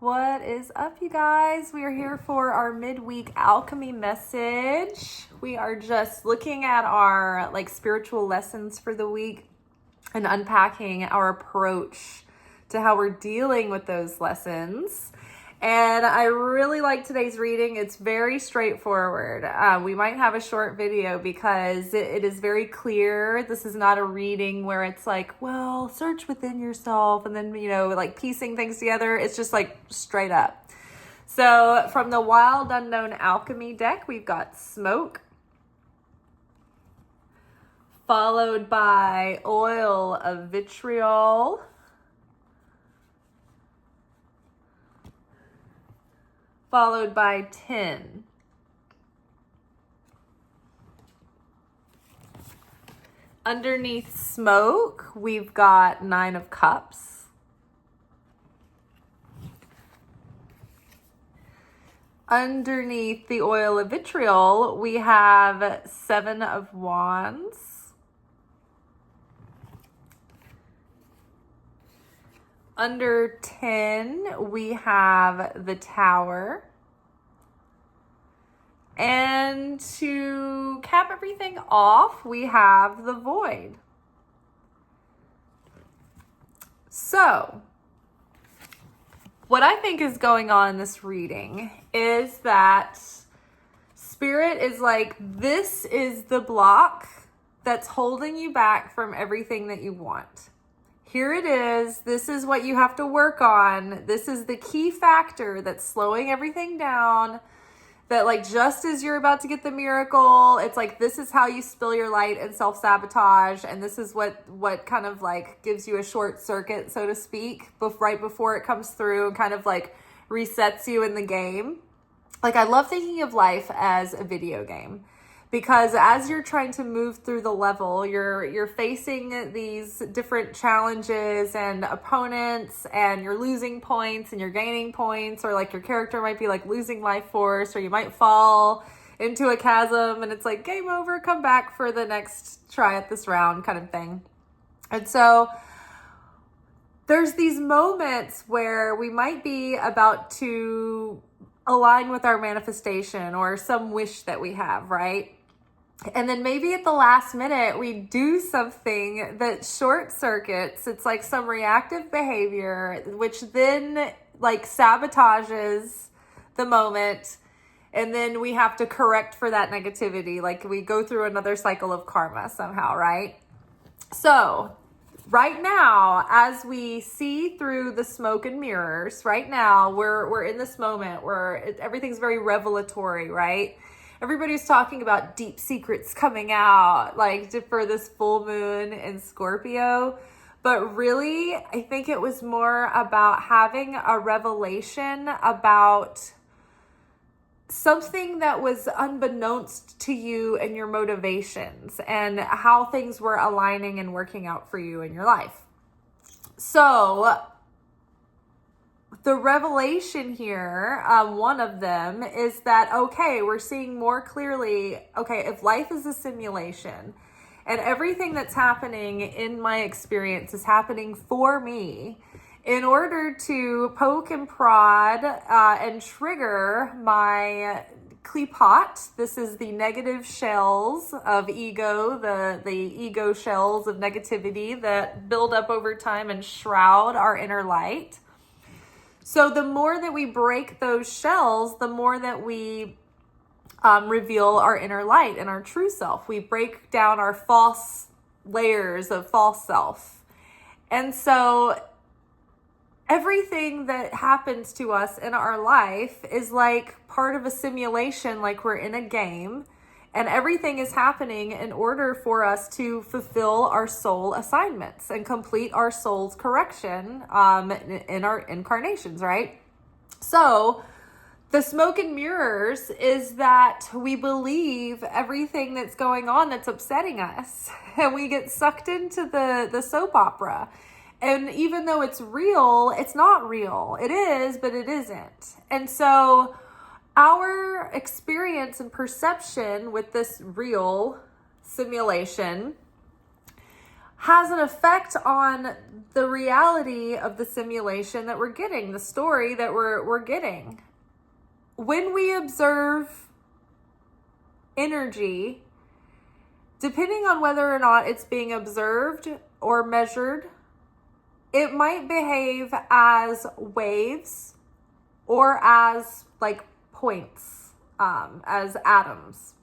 What is up, you guys? We are here for our midweek alchemy message. We are just looking at our spiritual lessons for the week and unpacking our approach to how we're dealing with those lessons. And I really like today's reading. It's very straightforward. We might have a short video because it is very clear. This is not a reading where it's like, well, search within yourself and then, piecing things together. It's just straight up. So from the Wild Unknown Alchemy deck, we've got Smoke, followed by Oil of Vitriol, followed by 10. Underneath Smoke, we've got 9 of Cups. Underneath the Oil of Vitriol, we have 7 of Wands. Under 10, we have the Tower. And to cap everything off, we have the Void. So, what I think is going on in this reading is that Spirit is like, this is the block that's holding you back from everything that you want. Here it is. This is what you have to work on. This is the key factor that's slowing everything down. That just as you're about to get the miracle, it's this is how you spill your light and self-sabotage. And this is what kind of gives you a short circuit, so to speak, right before it comes through and kind of resets you in the game. I love thinking of life as a video game. Because as you're trying to move through the level, you're facing these different challenges and opponents, and you're losing points and you're gaining points, or your character might be losing life force, or you might fall into a chasm and it's game over, come back for the next try at this round kind of thing. And so there's these moments where we might be about to align with our manifestation or some wish that we have, right? And then maybe at the last minute, we do something that short circuits. It's some reactive behavior, which then sabotages the moment. And then we have to correct for that negativity. We go through another cycle of karma somehow, right? So right now, as we see through the smoke and mirrors, right now, we're in this moment where everything's very revelatory, right? Everybody's talking about deep secrets coming out, for this full moon in Scorpio. But really, I think it was more about having a revelation about something that was unbeknownst to you and your motivations and how things were aligning and working out for you in your life. So the revelation here, one of them, is that, okay, we're seeing more clearly, okay, if life is a simulation and everything that's happening in my experience is happening for me, in order to poke and prod and trigger my Kleepot, this is the negative shells of ego, the ego shells of negativity that build up over time and shroud our inner light. So the more that we break those shells, the more that we reveal our inner light and our true self. We break down our false layers of false self. And so everything that happens to us in our life is part of a simulation, we're in a game. And everything is happening in order for us to fulfill our soul assignments and complete our soul's correction in our incarnations, right? So the smoke and mirrors is that we believe everything that's going on that's upsetting us. And we get sucked into the soap opera. And even though it's real, it's not real. It is, but it isn't. And so our experience and perception with this real simulation has an effect on the reality of the simulation that we're getting, the story that we're getting. When we observe energy, depending on whether or not it's being observed or measured, it might behave as waves or as like points, as atoms.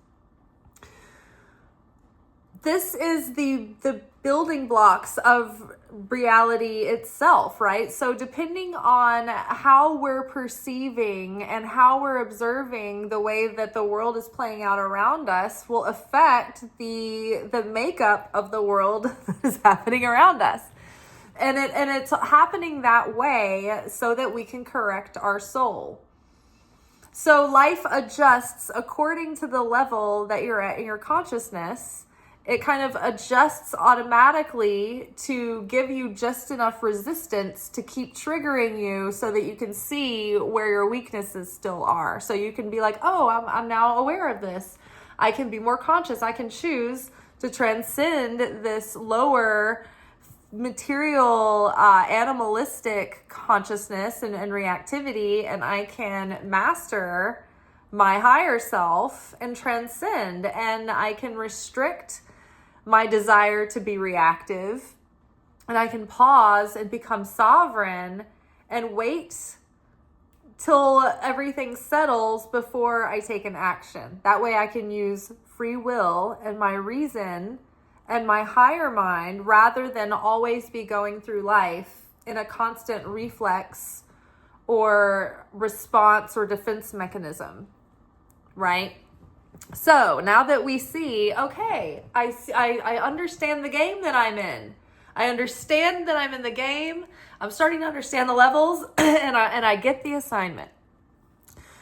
This is the building blocks of reality itself, right? So depending on how we're perceiving and how we're observing the way that the world is playing out around us will affect the makeup of the world that is happening around us. And it's happening that way so that we can correct our soul. So life adjusts according to the level that you're at in your consciousness. It kind of adjusts automatically to give you just enough resistance to keep triggering you so that you can see where your weaknesses still are. So you can be like, oh, I'm now aware of this. I can be more conscious. I can choose to transcend this lower material, animalistic consciousness and reactivity, and I can master my higher self and transcend, and I can restrict my desire to be reactive, and I can pause and become sovereign and wait till everything settles before I take an action. That way I can use free will and my reason and my higher mind rather than always be going through life in a constant reflex or response or defense mechanism, right? So now that we see, okay, I understand the game that I'm in. I understand that I'm in the game. I'm starting to understand the levels and I get the assignment.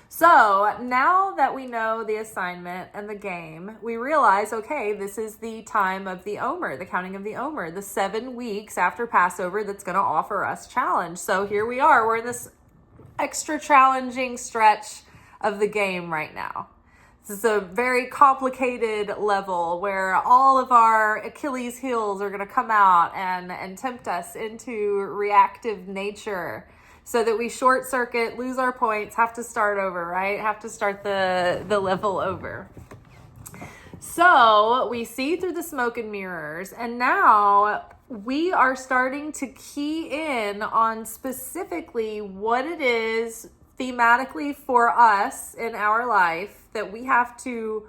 So now that we know the assignment and the game, we realize, okay, this is the time of the Omer, the counting of the Omer, the 7 weeks after Passover that's going to offer us challenge. So here we are. We're in this extra challenging stretch of the game right now. This is a very complicated level where all of our Achilles heels are going to come out and tempt us into reactive nature so that we short circuit, lose our points, have to start over, right? Have to start the level over. So we see through the smoke and mirrors, and now we are starting to key in on specifically what it is thematically for us in our life that we have to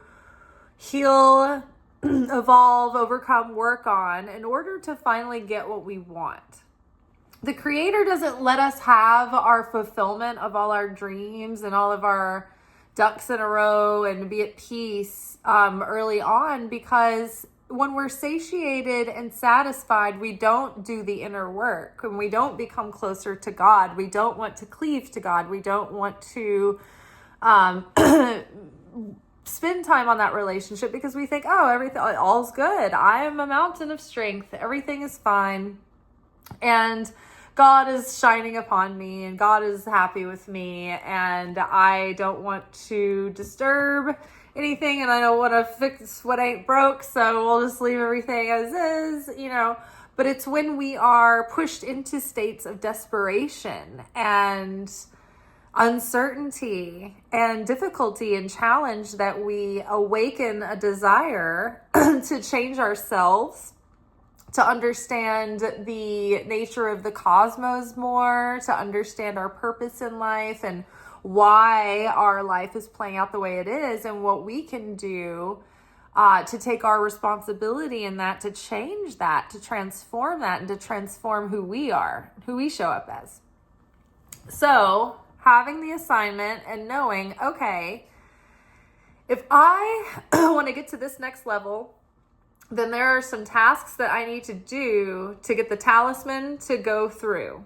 heal, evolve, overcome, work on in order to finally get what we want. The Creator doesn't let us have our fulfillment of all our dreams and all of our ducks in a row and be at peace early on, because when we're satiated and satisfied, we don't do the inner work and we don't become closer to God. We don't want to cleave to God. We don't want to spend time on that relationship because we think, oh, everything, all's good. I am a mountain of strength. Everything is fine. And God is shining upon me and God is happy with me. And I don't want to disturb anything and I don't want to fix what ain't broke. So we'll just leave everything as is, but it's when we are pushed into states of desperation and uncertainty and difficulty and challenge that we awaken a desire to change ourselves, to understand the nature of the cosmos more, to understand our purpose in life and why our life is playing out the way it is and what we can do to take our responsibility in that, to change that, to transform that, and to transform who we are, who we show up as. So having the assignment and knowing, okay, if I want to get to this next level, then there are some tasks that I need to do to get the talisman to go through.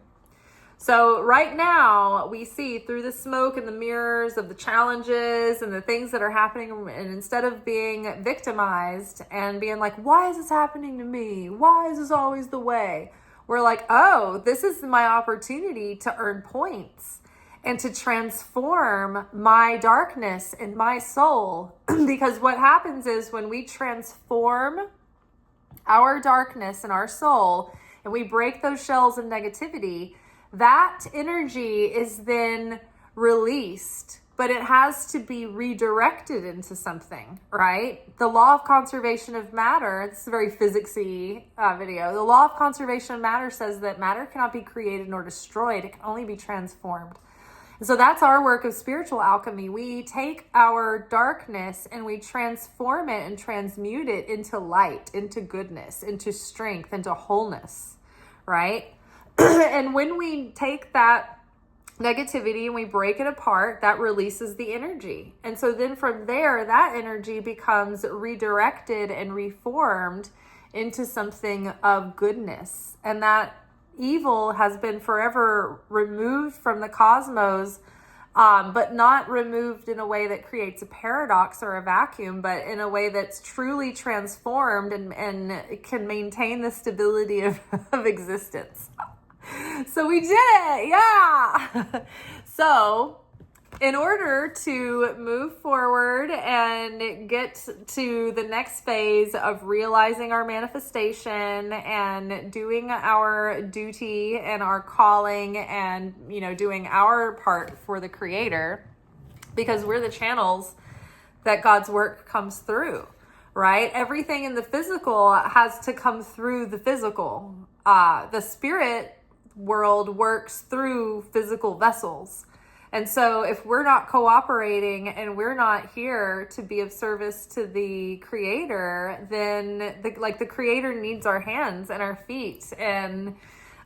So right now we see through the smoke and the mirrors of the challenges and the things that are happening, and instead of being victimized and being like, why is this happening to me? Why is this always the way? We're like, oh, this is my opportunity to earn points and to transform my darkness in my soul. Because what happens is when we transform our darkness in our soul and we break those shells of negativity, that energy is then released, but it has to be redirected into something, right? The law of conservation of matter, it's a very physicsy video. The law of conservation of matter says that matter cannot be created nor destroyed. It can only be transformed. And so that's our work of spiritual alchemy. We take our darkness and we transform it and transmute it into light, into goodness, into strength, into wholeness, right? And when we take that negativity and we break it apart, that releases the energy. And so then from there, that energy becomes redirected and reformed into something of goodness. And that evil has been forever removed from the cosmos, but not removed in a way that creates a paradox or a vacuum, but in a way that's truly transformed and can maintain the stability of existence. So we did it, yeah. So in order to move forward and get to the next phase of realizing our manifestation and doing our duty and our calling and, doing our part for the Creator, because we're the channels that God's work comes through, right? Everything in the physical has to come through the physical. The spirit world works through physical vessels. And so if we're not cooperating and we're not here to be of service to the Creator, then the Creator needs our hands and our feet, and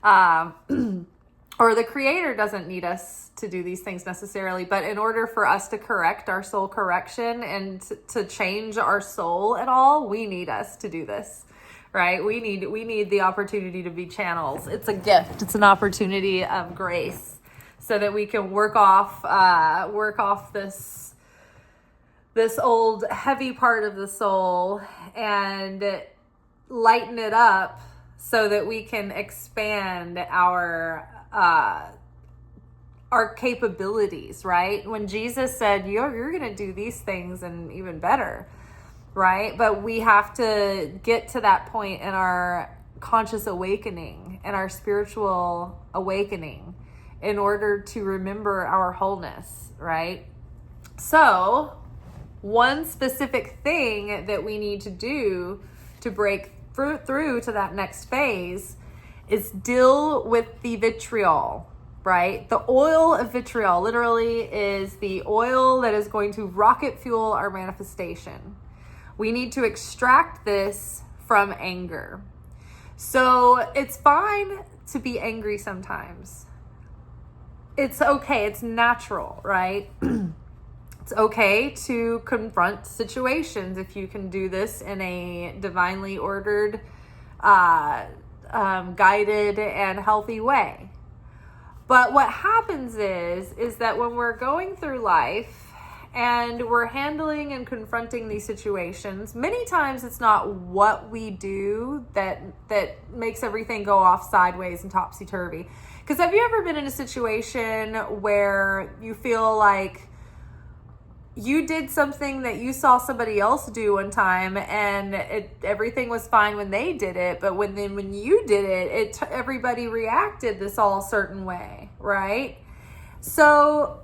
or the Creator doesn't need us to do these things necessarily, but in order for us to correct our soul correction and to change our soul at all, we need us to do this. Right? We need the opportunity to be channels. It's a gift. It's an opportunity of grace, so that we can work off this old heavy part of the soul and lighten it up, so that we can expand our capabilities. Right? When Jesus said, "You're going to do these things and even better." Right? But we have to get to that point in our conscious awakening and our spiritual awakening in order to remember our wholeness, right? So one specific thing that we need to do to break through to that next phase is deal with the vitriol, right? The oil of vitriol literally is the oil that is going to rocket fuel our manifestation. We need to extract this from anger. So it's fine to be angry sometimes. It's okay. It's natural, right? It's okay to confront situations if you can do this in a divinely ordered, guided, and healthy way. But what happens is that when we're going through life, and we're handling and confronting these situations, many times it's not what we do that makes everything go off sideways and topsy-turvy. Because have you ever been in a situation where you feel like you did something that you saw somebody else do one time, and everything was fine when they did it, but when you did it, everybody reacted this all certain way, right? So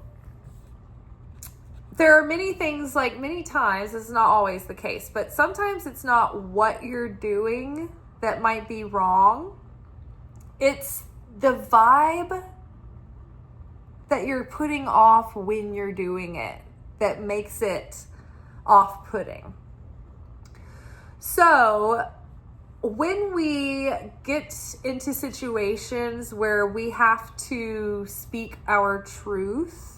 there are many things, like many times, this is not always the case, but sometimes it's not what you're doing that might be wrong. It's the vibe that you're putting off when you're doing it that makes it off-putting. So when we get into situations where we have to speak our truth,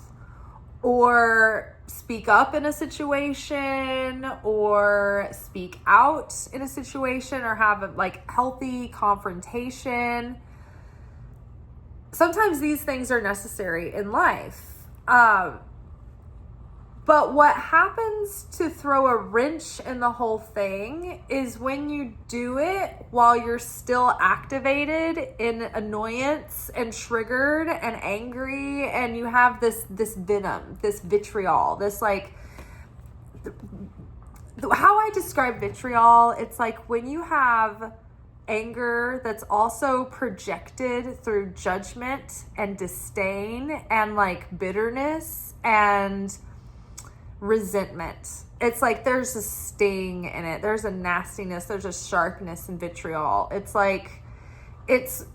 or speak up in a situation, or speak out in a situation, or have a healthy confrontation, sometimes these things are necessary in life. But what happens to throw a wrench in the whole thing is when you do it while you're still activated in annoyance and triggered and angry, and you have this venom, this vitriol, this how I describe vitriol, it's like when you have anger that's also projected through judgment and disdain and like bitterness and resentment. It's like there's a sting in it. There's a nastiness. There's a sharpness and vitriol. It's like it's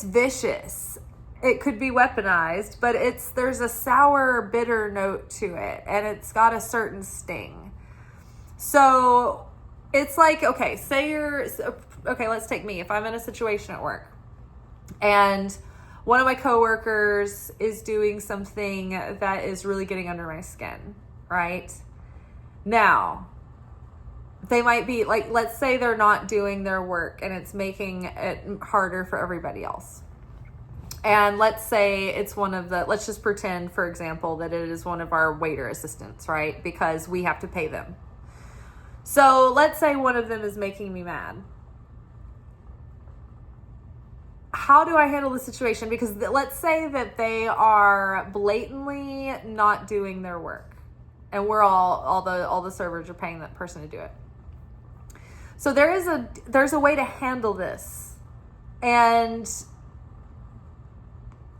vicious. It could be weaponized, but there's a sour, bitter note to it, and it's got a certain sting. So it's like, okay, let's take me. If I'm in a situation at work and one of my coworkers is doing something that is really getting under my skin, right? Now, they might be like, let's say they're not doing their work and it's making it harder for everybody else. And let's say it's let's just pretend, for example, that it is one of our waiter assistants, right? Because we have to pay them. So let's say one of them is making me mad. How do I handle the situation? Because let's say that they are blatantly not doing their work, and we're all the servers are paying that person to do it. So there's a way to handle this, and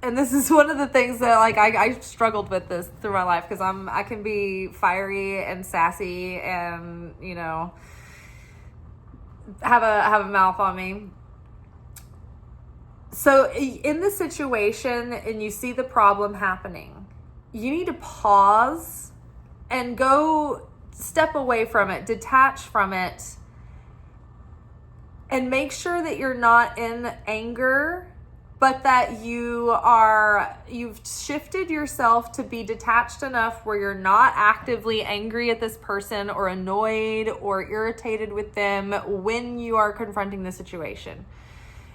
this is one of the things that like I struggled with this through my life, because I can be fiery and sassy and have a mouth on me. So in this situation and you see the problem happening, you need to pause and go step away from it, detach from it, and make sure that you're not in anger, but that you've shifted yourself to be detached enough where you're not actively angry at this person or annoyed or irritated with them when you are confronting the situation.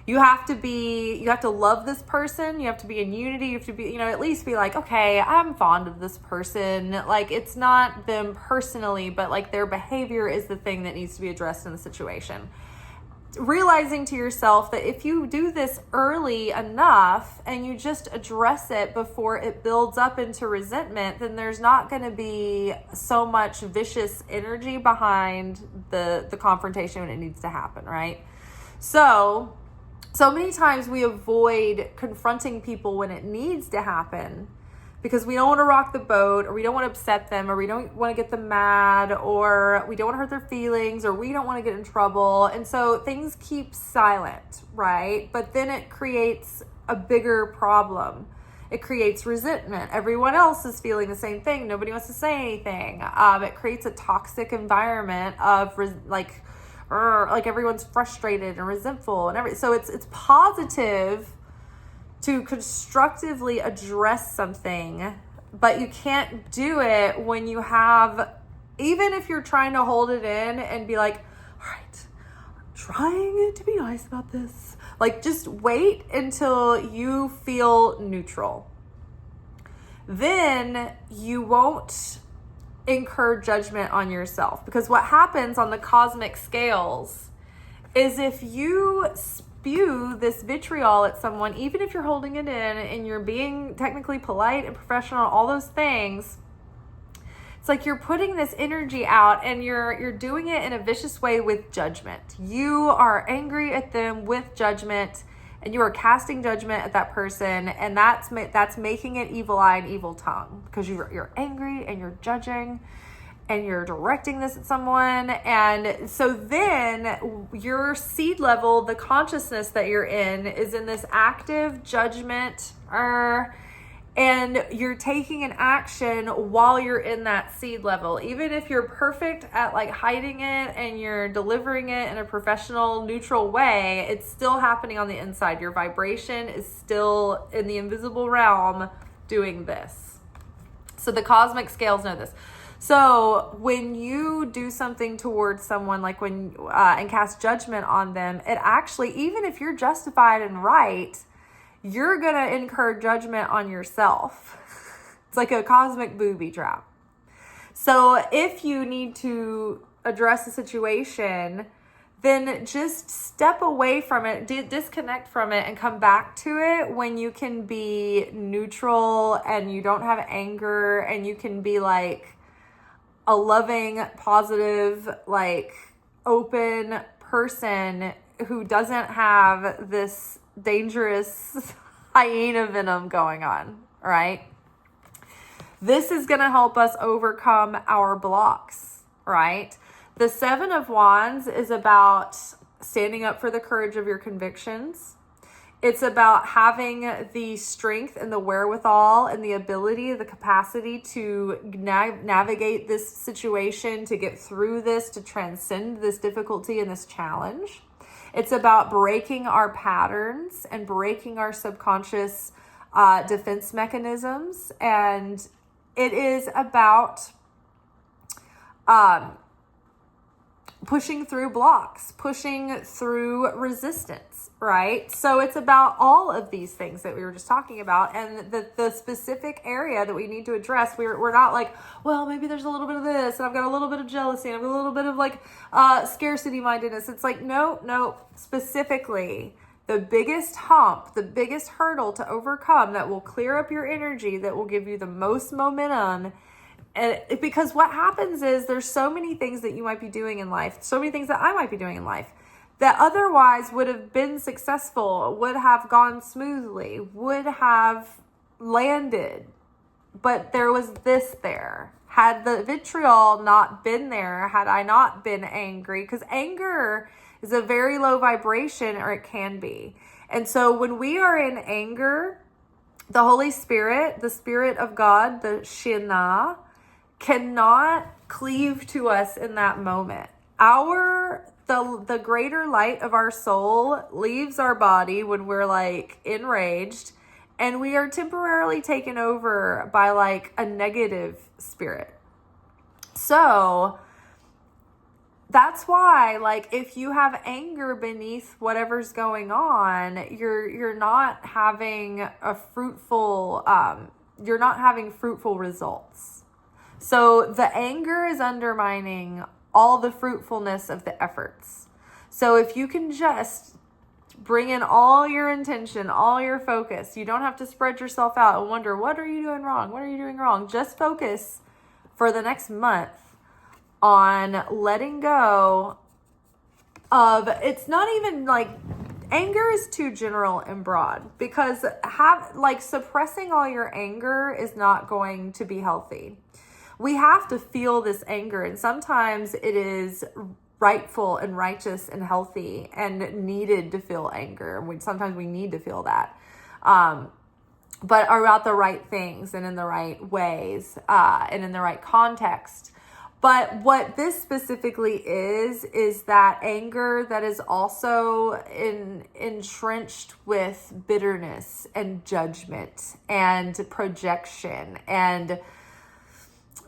You have to love this person. You have to be in unity. You have to be, at least be like, okay, I'm fond of this person. Like, it's not them personally, but like their behavior is the thing that needs to be addressed in the situation. Realizing to yourself that if you do this early enough and you just address it before it builds up into resentment, then there's not going to be so much vicious energy behind the confrontation when it needs to happen, right? So many times we avoid confronting people when it needs to happen because we don't want to rock the boat, or we don't want to upset them, or we don't want to get them mad, or we don't want to hurt their feelings, or we don't want to get in trouble. And so things keep silent, right? But then it creates a bigger problem. It creates resentment. Everyone else is feeling the same thing. Nobody wants to say anything. It creates a toxic environment of like everyone's frustrated and resentful and everything. So it's positive to constructively address something, but you can't do it when you have, even if you're trying to hold it in and be like, all right, I'm trying to be nice about this. Like, just wait until you feel neutral. Then you won't incur judgment on yourself, because what happens on the cosmic scales is if you spew this vitriol at someone, even if you're holding it in and you're being technically polite and professional, all those things, it's like you're putting this energy out and you're doing it in a vicious way with judgment. You are angry at them with judgment, and you are casting judgment at that person, and that's making it evil eye and evil tongue, because you're angry and you're judging and you're directing this at someone. And so then your seed level, the consciousness that you're in, is in this active judgment, and you're taking an action while you're in that seed level. Even if you're perfect at like hiding it and you're delivering it in a professional, neutral way, it's still happening on the inside. Your vibration is still in the invisible realm doing this. So the cosmic scales know this. So when you do something towards someone, like and cast judgment on them, it actually, even if you're justified and right, you're going to incur judgment on yourself. It's like a cosmic booby trap. So if you need to address a situation, then just step away from it, disconnect from it, and come back to it when you can be neutral and you don't have anger, and you can be like a loving, positive, like open person who doesn't have this dangerous hyena venom going on, right? This is going to help us overcome our blocks, right? The Seven of Wands is about standing up for the courage of your convictions. It's about having the strength and the wherewithal and the ability, the capacity to navigate this situation, to get through this, to transcend this difficulty and this challenge. It's about breaking our patterns and breaking our subconscious defense mechanisms. And it is about pushing through blocks, pushing through resistance, right? So it's about all of these things that we were just talking about, and the specific area that we need to address. We're not like, well, maybe there's a little bit of this, and I've got a little bit of jealousy, and I've got a little bit of like scarcity mindedness. It's like, no, specifically the biggest hump, the biggest hurdle to overcome that will clear up your energy, that will give you the most momentum. And because what happens is there's so many things that you might be doing in life, so many things that I might be doing in life that otherwise would have been successful, would have gone smoothly, would have landed. But there was this there. Had the vitriol not been there, had I not been angry, because anger is a very low vibration, or it can be. And so when we are in anger, the Holy Spirit, the Spirit of God, the Shina, cannot cleave to us in that moment. The greater light of our soul leaves our body when we're like enraged, and we are temporarily taken over by like a negative spirit. So that's why, like, if you have anger beneath whatever's going on, you're not having a fruitful you're not having fruitful results. So the anger is undermining all the fruitfulness of the efforts. So if you can just bring in all your intention, all your focus, you don't have to spread yourself out and wonder, what are you doing wrong? What are you doing wrong? Just focus for the next month on letting go of, it's not even like, anger is too general and broad, because suppressing all your anger is not going to be healthy. We have to feel this anger, and sometimes it is rightful and righteous and healthy and needed to feel anger. Sometimes we need to feel that, but about the right things and in the right ways and in the right context. But what this specifically is that anger that is also entrenched with bitterness and judgment and projection and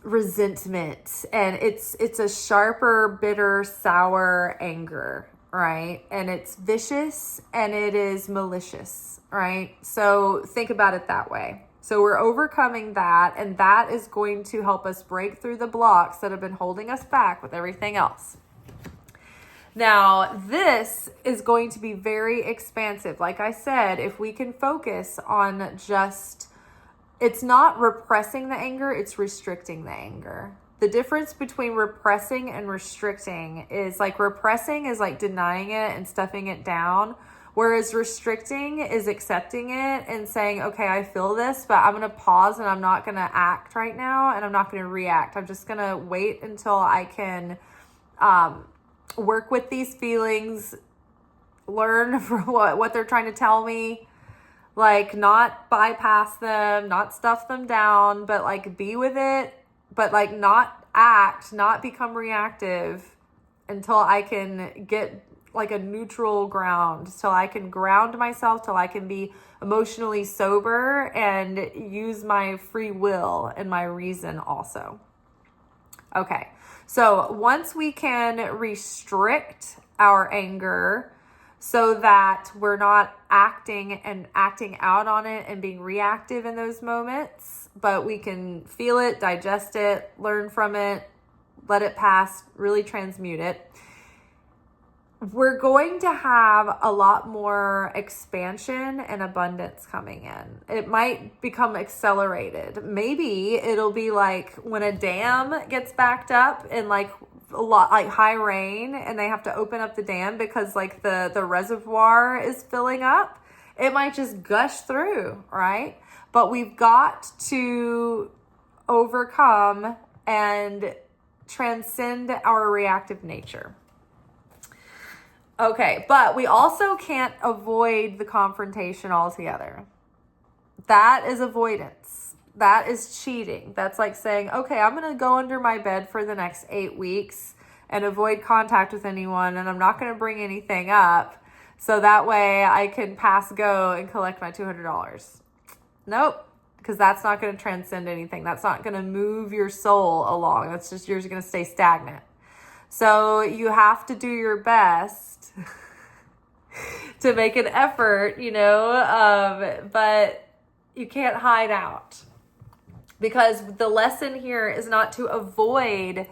resentment, and it's a sharper, bitter, sour anger, right? And it's vicious and it is malicious, right? So think about it that way. So we're overcoming that, and that is going to help us break through the blocks that have been holding us back with everything else. Now, this is going to be very expansive. Like I said, if we can focus on just, it's not repressing the anger, it's restricting the anger. The difference between repressing and restricting is like, repressing is like denying it and stuffing it down, whereas restricting is accepting it and saying, okay, I feel this, but I'm going to pause and I'm not going to act right now, and I'm not going to react. I'm just going to wait until I can work with these feelings, learn from what they're trying to tell me. Like, not bypass them, not stuff them down, but like be with it, but like not act, not become reactive until I can get like a neutral ground, till I can ground myself, till I can be emotionally sober and use my free will and my reason also. Okay, so once we can restrict our anger so that we're not acting out on it and being reactive in those moments, but we can feel it, digest it, learn from it, let it pass, really transmute it, we're going to have a lot more expansion and abundance coming in. It might become accelerated. Maybe it'll be like when a dam gets backed up and like a lot like high rain and they have to open up the dam because like the reservoir is filling up, it might just gush through, right? But we've got to overcome and transcend our reactive nature. Okay, but we also can't avoid the confrontation altogether. That is avoidance. That is cheating. That's like saying, okay, I'm going to go under my bed for the next 8 weeks and avoid contact with anyone, and I'm not going to bring anything up, so that way I can pass go and collect my $200. Nope, because that's not going to transcend anything. That's not going to move your soul along. That's just, you're going to stay stagnant. So you have to do your best to make an effort, but you can't hide out, because the lesson here is not to avoid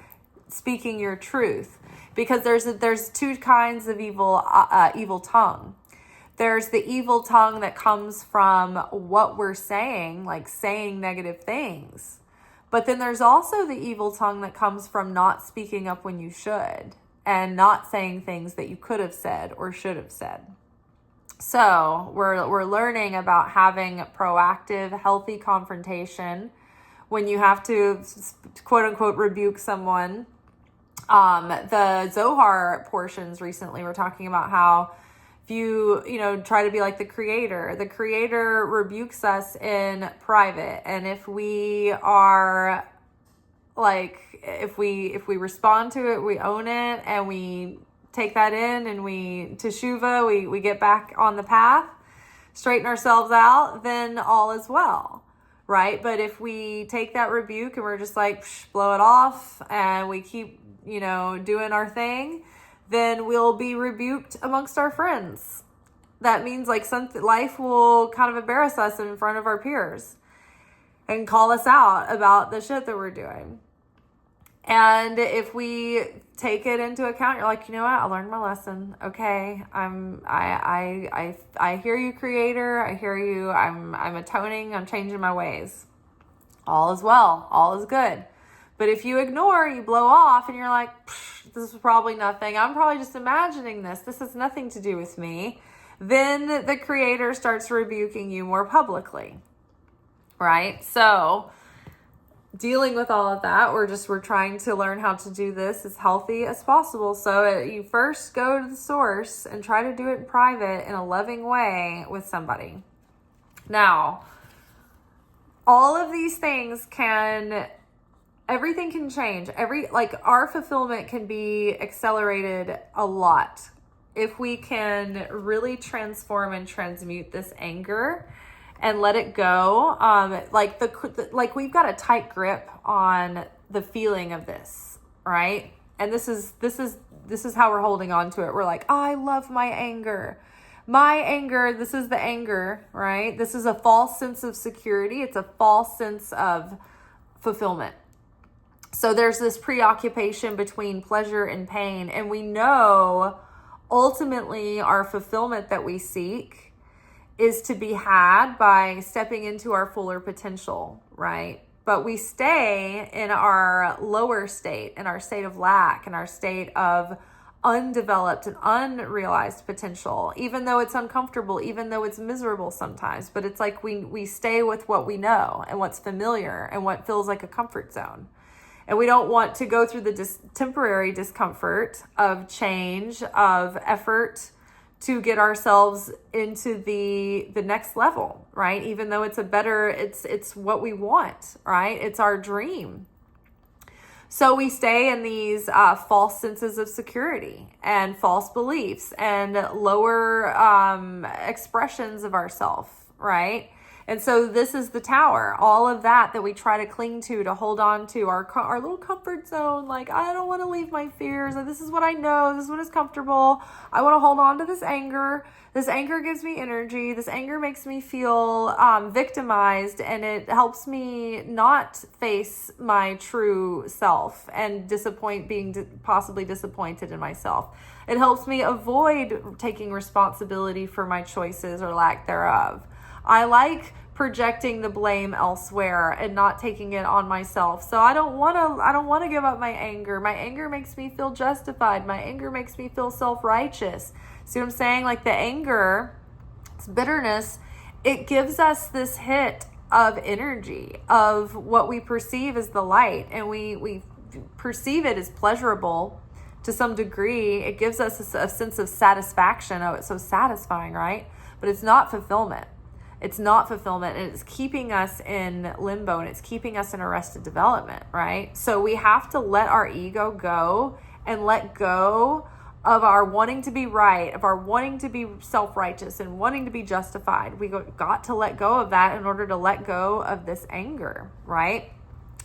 speaking your truth, because there's two kinds of evil tongue. There's the evil tongue that comes from what we're saying, like saying negative things. But then there's also the evil tongue that comes from not speaking up when you should and not saying things that you could have said or should have said. So we're learning about having proactive, healthy confrontation when you have to, quote unquote, rebuke someone. The Zohar portions recently were talking about how if you try to be like the creator rebukes us in private. And if we are like, if we respond to it, we own it and we take that in and we teshuva, we get back on the path, straighten ourselves out, then all is well, right? But if we take that rebuke and we're just like, blow it off and we keep, doing our thing, then we'll be rebuked amongst our friends. That means like life will kind of embarrass us in front of our peers and call us out about the shit that we're doing. And if we take it into account, you're like, you know what? I learned my lesson. Okay. I hear you, creator. I hear you. I'm atoning. I'm changing my ways. All is well. All is good. But if you ignore, you blow off and you're like, this is probably nothing. I'm probably just imagining this. This has nothing to do with me. Then the creator starts rebuking you more publicly, right? So dealing with all of that, we're trying to learn how to do this as healthy as possible. So you first go to the source and try to do it in private in a loving way with somebody. Now, all of these things everything can change. Our fulfillment can be accelerated a lot if we can really transform and transmute this anger and let it go. We've got a tight grip on the feeling of this, right? And this is how we're holding on to it. We're like, I love my anger. My anger, this is the anger, right? This is a false sense of security. It's a false sense of fulfillment. So there's this preoccupation between pleasure and pain. And we know ultimately our fulfillment that we seek is to be had by stepping into our fuller potential, right? But we stay in our lower state, in our state of lack, in our state of undeveloped and unrealized potential, even though it's uncomfortable, even though it's miserable sometimes. But it's like we stay with what we know and what's familiar and what feels like a comfort zone. And we don't want to go through the temporary discomfort of change, of effort to get ourselves into the next level, right? Even though it's it's what we want, right? It's our dream. So we stay in these false senses of security and false beliefs and lower expressions of ourself, right? And so this is the tower, all of that we try to cling to hold on to our little comfort zone. Like, I don't want to leave my fears. This is what I know. This is what is comfortable. I want to hold on to this anger. This anger gives me energy. This anger makes me feel victimized, and it helps me not face my true self and being possibly disappointed in myself. It helps me avoid taking responsibility for my choices or lack thereof. I like projecting the blame elsewhere and not taking it on myself. So I don't want to give up my anger. My anger makes me feel justified. My anger makes me feel self-righteous. See what I'm saying? Like the anger, it's bitterness, it gives us this hit of energy of what we perceive as the light, and we perceive it as pleasurable to some degree. It gives us a sense of satisfaction. Oh, it's so satisfying, right? But it's not fulfillment. It's not fulfillment, and it's keeping us in limbo, and it's keeping us in arrested development, right? So we have to let our ego go and let go of our wanting to be right, of our wanting to be self-righteous and wanting to be justified. We got to let go of that in order to let go of this anger, right?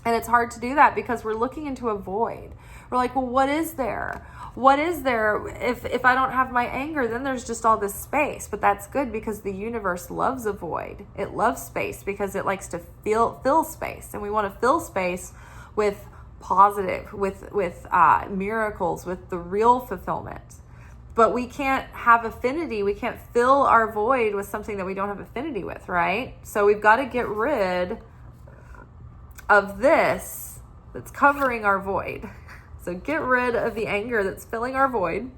And it's hard to do that because we're looking into a void. We're like, well, what is there? What is there? If I don't have my anger, then there's just all this space. But that's good because the universe loves a void. It loves space because it likes to fill space. And we want to fill space with positive, with miracles, with the real fulfillment. But we can't have affinity. We can't fill our void with something that we don't have affinity with, right? So we've got to get rid of this that's covering our void. So get rid of the anger that's filling our void.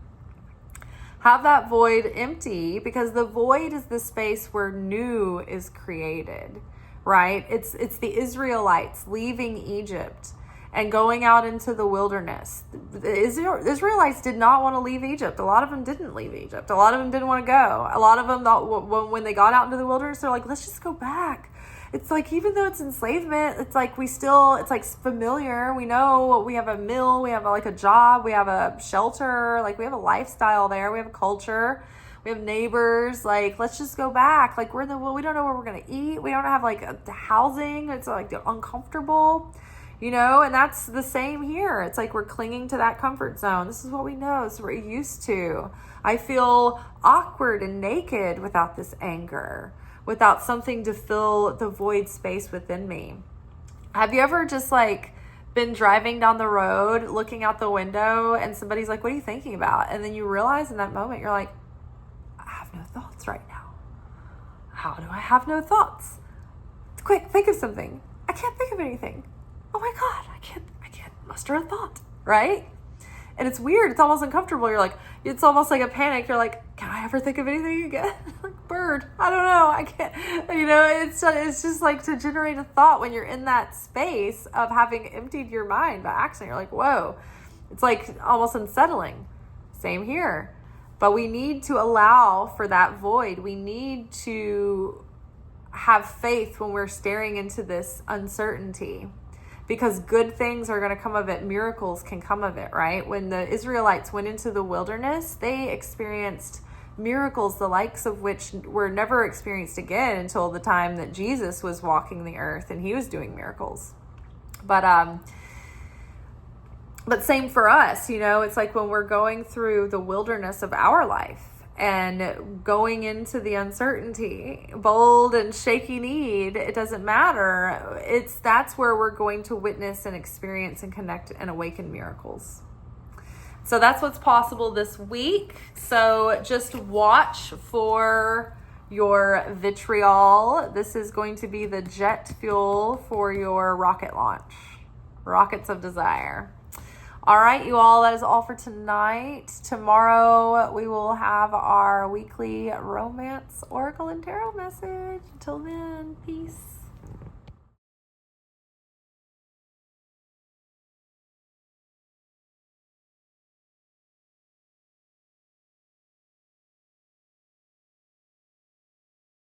Have that void empty, because the void is the space where new is created, right? It's the Israelites leaving Egypt and going out into the wilderness. The Israelites did not want to leave Egypt. A lot of them didn't leave Egypt. A lot of them didn't want to go. A lot of them thought when they got out into the wilderness, they're like, let's just go back. It's like, even though it's enslavement, it's like it's like familiar. We know we have a mill, we have like a job, we have a shelter, like we have a lifestyle there, we have a culture, we have neighbors. Like, let's just go back. Like we don't know where we're going to eat. We don't have like a housing. It's like uncomfortable, and that's the same here. It's like we're clinging to that comfort zone. This is what we know. This is what we're used to. I feel awkward and naked without this anger, without something to fill the void space within me. Have you ever just like been driving down the road, looking out the window, and somebody's like, what are you thinking about? And then you realize in that moment, you're like, I have no thoughts right now. How do I have no thoughts? Quick, think of something. I can't think of anything. Oh my God, I can't muster a thought, right? And it's weird. It's almost uncomfortable. You're like, it's almost like a panic. You're like, can I ever think of anything again? Like, bird, I don't know. I can't, it's just like to generate a thought when you're in that space of having emptied your mind by accident. You're like, whoa, it's like almost unsettling. Same here. But we need to allow for that void. We need to have faith when we're staring into this uncertainty, because good things are going to come of it. Miracles can come of it, right? When the Israelites went into the wilderness, they experienced miracles, the likes of which were never experienced again until the time that Jesus was walking the earth and he was doing miracles. But same for us, it's like when we're going through the wilderness of our life and going into the uncertainty, bold and shaky need, it doesn't matter. That's where we're going to witness and experience and connect and awaken miracles. So that's what's possible this week. So just watch for your vitriol. This is going to be the jet fuel for your rocket launch. Rockets of desire. All right, you all, that is all for tonight. Tomorrow, we will have our weekly romance, oracle, and tarot message. Until then, peace.